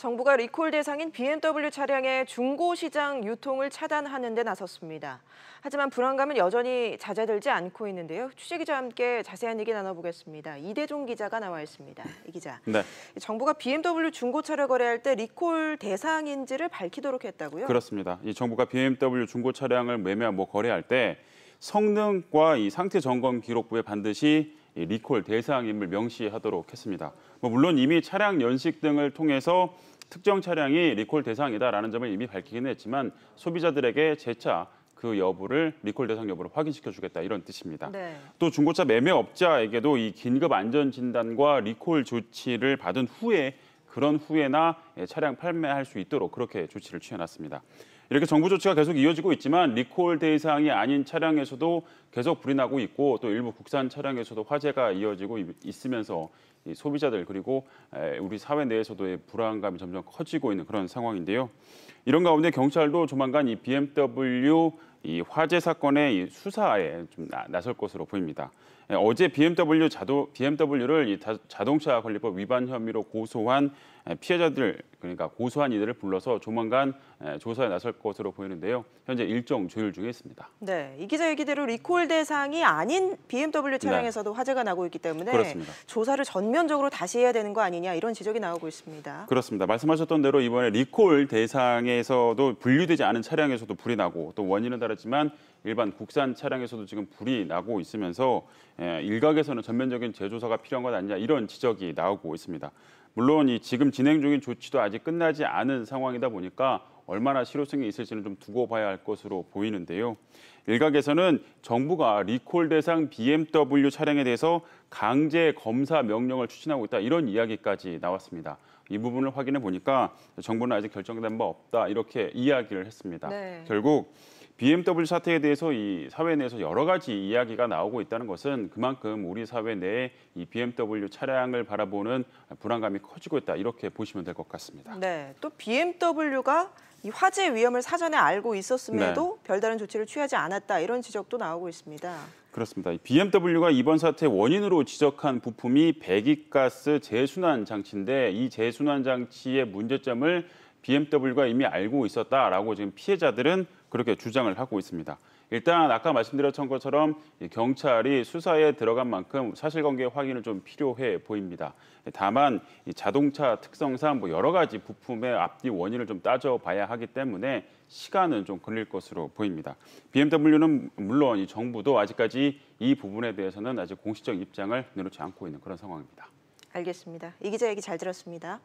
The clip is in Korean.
정부가 리콜 대상인 BMW 차량의 중고 시장 유통을 차단하는 데 나섰습니다. 하지만 불안감은 여전히 잦아들지 않고 있는데요. 취재기자와 함께 자세한 얘기 나눠보겠습니다. 이대종 기자가 나와 있습니다. 이 기자, 네. 정부가 BMW 중고차를 거래할 때 리콜 대상인지를 밝히도록 했다고요? 그렇습니다. 이 정부가 BMW 중고 차량을 거래할 때 성능과 이 상태 점검 기록부에 반드시 이 리콜 대상임을 명시하도록 했습니다. 물론 이미 차량 연식 등을 통해서 특정 차량이 리콜 대상이다라는 점을 이미 밝히긴 했지만 소비자들에게 재차 그 여부를 리콜 대상 여부를 확인시켜주겠다 이런 뜻입니다. 네. 또 중고차 매매업자에게도 이 긴급 안전 진단과 리콜 조치를 받은 후에 그런 후에나 차량 판매할 수 있도록 그렇게 조치를 취해놨습니다. 이렇게 정부 조치가 계속 이어지고 있지만 리콜 대상이 아닌 차량에서도 계속 불이 나고 있고 또 일부 국산 차량에서도 화재가 이어지고 있으면서 이 소비자들 그리고 우리 사회 내에서도의 불안감이 점점 커지고 있는 그런 상황인데요. 이런 가운데 경찰도 조만간 이 BMW 이 화재 사건의 이 수사에 좀 나설 것으로 보입니다. 어제 BMW를 이 자동차 관리법 위반 혐의로 고소한 피해자들, 그러니까 고소한 이들을 불러서 조만간 조사에 나설 것으로 보이는데요. 현재 일정 조율 중에 있습니다. 네, 이 기자 얘기대로 리콜 대상이 아닌 BMW 차량에서도 화재가 나고 있기 때문에 그렇습니다. 조사를 전면적으로 다시 해야 되는 거 아니냐 이런 지적이 나오고 있습니다. 그렇습니다. 말씀하셨던 대로 이번에 리콜 대상에서도 분류되지 않은 차량에서도 불이 나고 또 원인은 다르지만 일반 국산 차량에서도 지금 불이 나고 있으면서 일각에서는 전면적인 재조사가 필요한 것 아니냐 이런 지적이 나오고 있습니다. 물론 이 지금 진행 중인 조치도 아직 끝나지 않은 상황이다 보니까 얼마나 실효성이 있을지는 좀 두고 봐야 할 것으로 보이는데요. 일각에서는 정부가 리콜 대상 BMW 차량에 대해서 강제 검사 명령을 추진하고 있다 이런 이야기까지 나왔습니다. 이 부분을 확인해 보니까 정부는 아직 결정된 바 없다 이렇게 이야기를 했습니다. 네. 결국 BMW 사태에 대해서 이 사회 내에서 여러 가지 이야기가 나오고 있다는 것은 그만큼 우리 사회 내에 이 BMW 차량을 바라보는 불안감이 커지고 있다 이렇게 보시면 될 것 같습니다. 네, 또 BMW가 이 화재 위험을 사전에 알고 있었음에도 별다른 조치를 취하지 않았다 이런 지적도 나오고 있습니다. 그렇습니다. BMW가 이번 사태 원인으로 지적한 부품이 배기가스 재순환 장치인데 이 재순환 장치의 문제점을 BMW가 이미 알고 있었다라고 지금 피해자들은 그렇게 주장을 하고 있습니다. 일단 아까 말씀드렸던 것처럼 경찰이 수사에 들어간 만큼 사실관계 확인을 좀 필요해 보입니다. 다만 이 자동차 특성상 여러 가지 부품의 앞뒤 원인을 좀 따져봐야 하기 때문에 시간은 좀 걸릴 것으로 보입니다. BMW는 물론 이 정부도 아직까지 이 부분에 대해서는 아직 공식적 입장을 내놓지 않고 있는 그런 상황입니다. 알겠습니다. 이 기자 얘기 잘 들었습니다.